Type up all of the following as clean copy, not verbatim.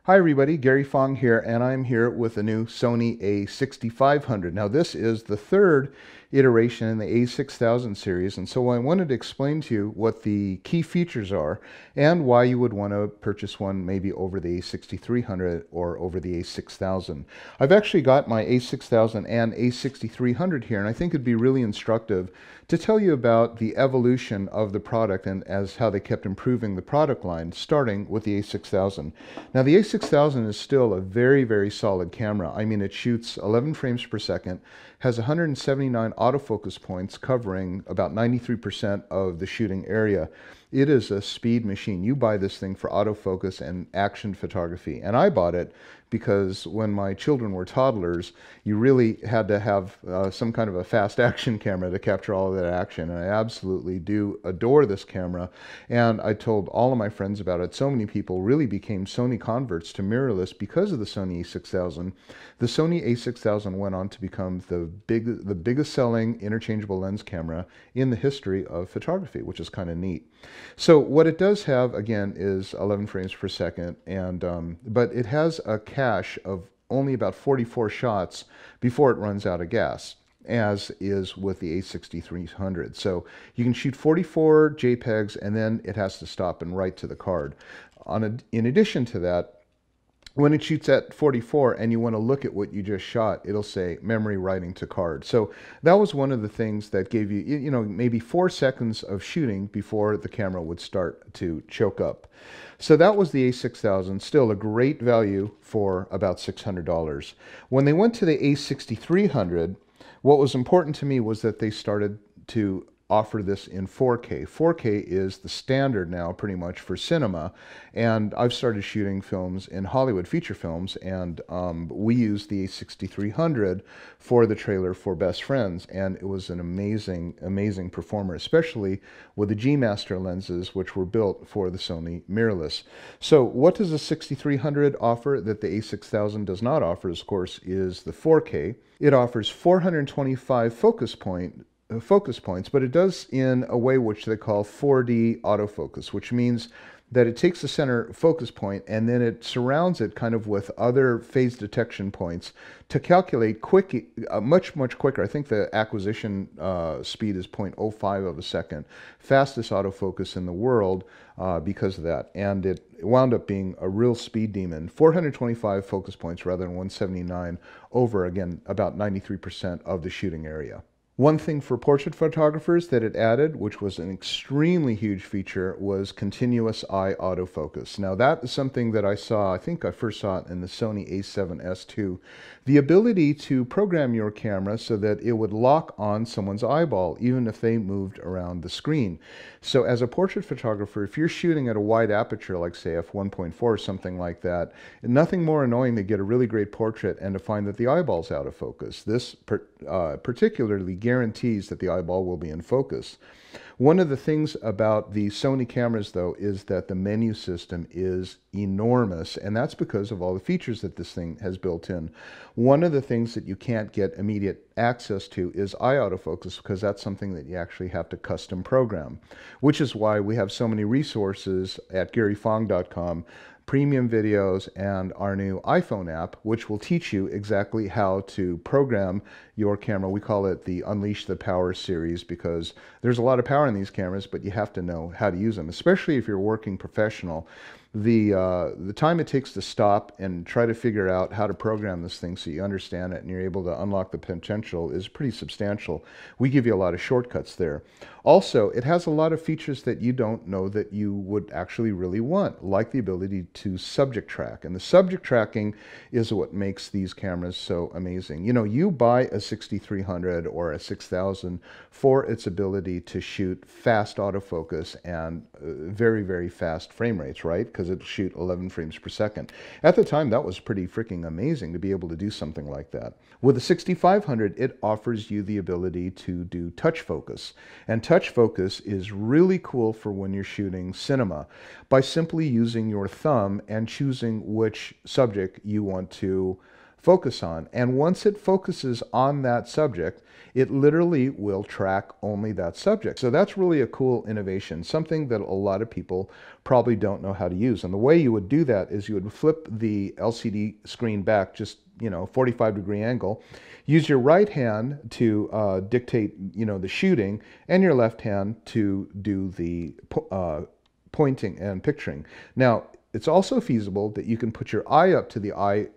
Hi everybody, Gary Fong here, and I'm here with the new Sony a6500. Now this is the third iteration in the a6000 series, and so I wanted to explain to you what the key features are and why you would want to purchase one maybe over the a6300 or over the a6000. I've actually got my a6000 and a6300 here, and I think it'd be really instructive to tell you about the evolution of the product and as how they kept improving the product line, starting with the a6000. Now the a6000 is still a very, very solid camera. I mean, it shoots 11 frames per second, has 179 autofocus points covering about 93% of the shooting area. It is a speed machine. You buy this thing for autofocus and action photography. And I bought it because when my children were toddlers, you really had to have some kind of a fast action camera to capture all of that action. And I absolutely do adore this camera. And I told all of my friends about it. So many people really became Sony converts to mirrorless because of the Sony a6000. The Sony a6000 went on to become the biggest selling interchangeable lens camera in the history of photography, which is kind of neat. So what it does have, again, is 11 frames per second, and but it has a cache of only about 44 shots before it runs out of gas, as is with the a6300. So you can shoot 44 JPEGs, and then it has to stop and write to the card. In addition to that, when it shoots at 44 and you want to look at what you just shot, it'll say memory writing to card. So that was one of the things that gave you, maybe 4 seconds of shooting before the camera would start to choke up. So that was the a6000, still a great value for about $600. When they went to the a6300, what was important to me was that they started to offer this in 4K. 4K is the standard now pretty much for cinema, and I've started shooting films in Hollywood, feature films, and we used the a6300 for the trailer for Best Friends, and it was an amazing performer, especially with the G Master lenses, which were built for the Sony mirrorless. So what does the 6300 offer that the a6000 does not offer, of course, is the 4K. It offers 425 focus points, but it does in a way which they call 4D autofocus, which means that it takes the center focus point and then it surrounds it kind of with other phase detection points to calculate much quicker. I think the acquisition speed is 0.05 of a second, fastest autofocus in the world because of that. And it wound up being a real speed demon. 425 focus points rather than 179 over, again, about 93% of the shooting area. One thing for portrait photographers that it added, which was an extremely huge feature, was continuous eye autofocus. Now that is something that I think I first saw it in the Sony a7S II. The ability to program your camera so that it would lock on someone's eyeball, even if they moved around the screen. So as a portrait photographer, if you're shooting at a wide aperture, like say f1.4 or something like that, nothing more annoying to get a really great portrait and to find that the eyeball's out of focus. This particularly guarantees that the eyeball will be in focus. One of the things about the Sony cameras, though, is that the menu system is enormous, and that's because of all the features that this thing has built in. One of the things that you can't get immediate access to is eye autofocus, because that's something that you actually have to custom program, which is why we have so many resources at garyfong.com, premium videos, and our new iPhone app, which will teach you exactly how to program your camera. We call it the Unleash the Power series because there's a lot of power in these cameras, but you have to know how to use them, especially if you're working professional. The time it takes to stop and try to figure out how to program this thing so you understand it and you're able to unlock the potential is pretty substantial. We give you a lot of shortcuts there. Also, it has a lot of features that you don't know that you would actually really want, like the ability to subject track. And the subject tracking is what makes these cameras so amazing. You know, you buy a 6300 or a 6000 for its ability to shoot fast autofocus and very fast frame rates, right? Because it'll shoot 11 frames per second. At the time, that was pretty freaking amazing to be able to do something like that. With the 6500, it offers you the ability to do touch focus. And touch focus is really cool for when you're shooting cinema by simply using your thumb and choosing which subject you want to focus on. And once it focuses on that subject, it literally will track only that subject. So that's really a cool innovation, something that a lot of people probably don't know how to use. And the way you would do that is you would flip the LCD screen back just 45-degree angle, use your right hand to dictate the shooting, and your left hand to do the pointing and picturing. Now, it's also feasible that you can put your eye up to the eye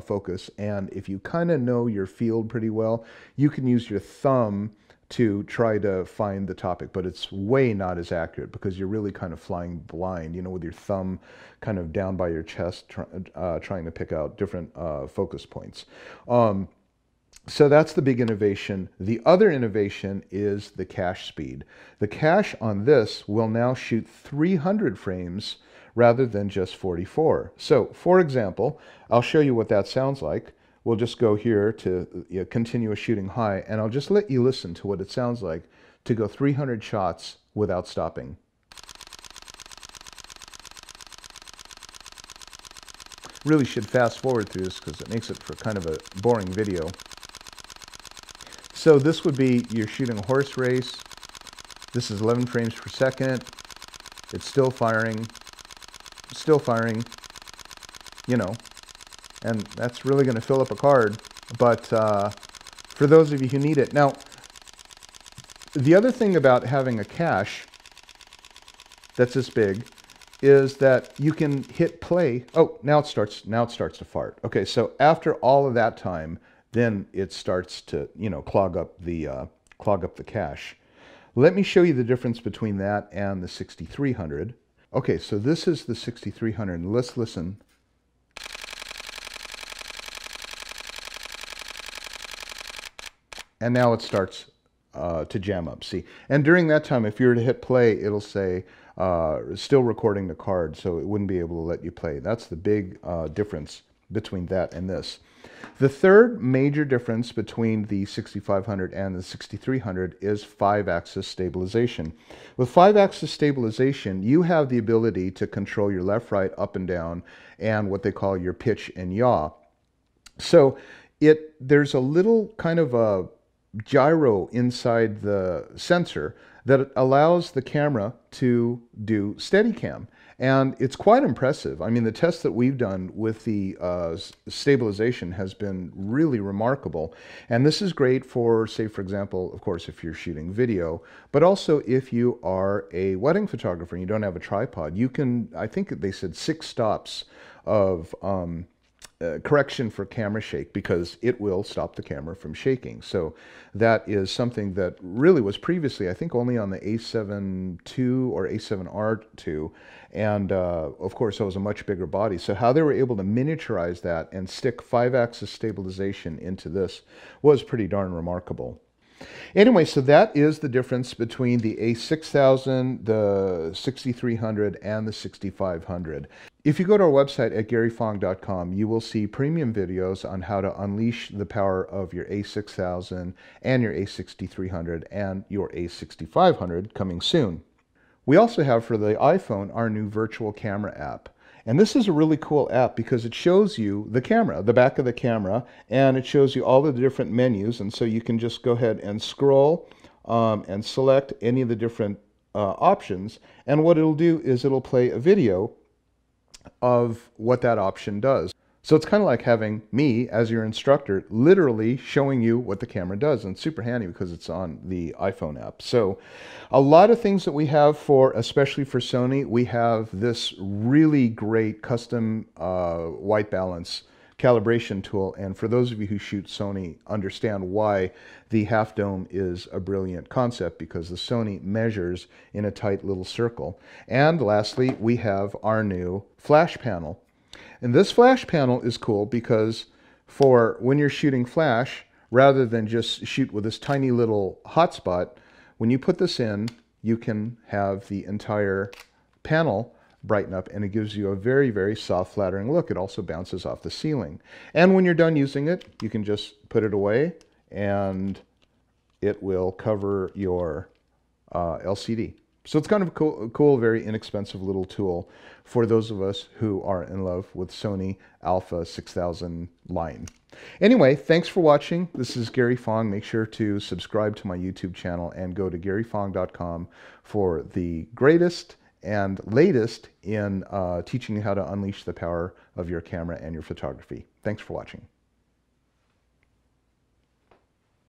focus, and if you kind of know your field pretty well, you can use your thumb to try to find the topic, but it's way not as accurate because you're really kind of flying blind, with your thumb kind of down by your chest, trying to pick out different focus points. So that's the big innovation. The other innovation is the cache speed. The cache on this will now shoot 300 frames rather than just 44. So, for example, I'll show you what that sounds like. We'll just go here to continuous shooting high, and I'll just let you listen to what it sounds like to go 300 shots without stopping. Really should fast forward through this because it makes it for kind of a boring video. So this would be, you're shooting a horse race. This is 11 frames per second. It's still firing, and that's really going to fill up a card, but for those of you who need it. Now, the other thing about having a cache that's this big is that you can hit play. Oh, now it starts to fart. Okay, so after all of that time, then it starts to, clog up the cache. Let me show you the difference between that and the 6300. Okay, so this is the 6300. Let's listen. And now it starts to jam up, see? And during that time, if you were to hit play, it'll say, still recording the card, so it wouldn't be able to let you play. That's the big difference between that and this. The third major difference between the 6500 and the 6300 is 5-axis stabilization. With 5-axis stabilization, you have the ability to control your left, right, up and down, and what they call your pitch and yaw. So there's a little kind of a gyro inside the sensor that allows the camera to do Steadicam. And it's quite impressive. I mean, the test that we've done with the stabilization has been really remarkable. And this is great for, say, for example, of course, if you're shooting video, but also if you are a wedding photographer and you don't have a tripod, you can, I think they said 6 stops of correction for camera shake, because it will stop the camera from shaking. So that is something that really was previously, I think, only on the a7 II or a7R2, and of course that was a much bigger body. So how they were able to miniaturize that and stick 5-axis stabilization into this was pretty darn remarkable. Anyway, so that is the difference between the a6000, the 6300, and the 6500. If you go to our website at garyfong.com, you will see premium videos on how to unleash the power of your a6000 and your a6300 and your a6500 coming soon. We also have for the iPhone our new virtual camera app. And this is a really cool app because it shows you the camera, the back of the camera, and it shows you all the different menus. And so you can just go ahead and scroll and select any of the different options. And what it'll do is it'll play a video of what that option does. So it's kind of like having me as your instructor literally showing you what the camera does, and it's super handy because it's on the iPhone app. So a lot of things that we have for, especially for Sony, we have this really great custom white balance calibration tool. And for those of you who shoot Sony, understand why the half dome is a brilliant concept, because the Sony measures in a tight little circle. And lastly, we have our new flash panel. And this flash panel is cool because for when you're shooting flash, rather than just shoot with this tiny little hotspot, when you put this in, you can have the entire panel brighten up, and it gives you a very, very soft, flattering look. It also bounces off the ceiling. And when you're done using it, you can just put it away and it will cover your LCD. So it's kind of a cool, very inexpensive little tool for those of us who are in love with Sony Alpha 6000 line. Anyway, thanks for watching. This is Gary Fong. Make sure to subscribe to my YouTube channel and go to garyfong.com for the greatest and latest in teaching you how to unleash the power of your camera and your photography. Thanks for watching.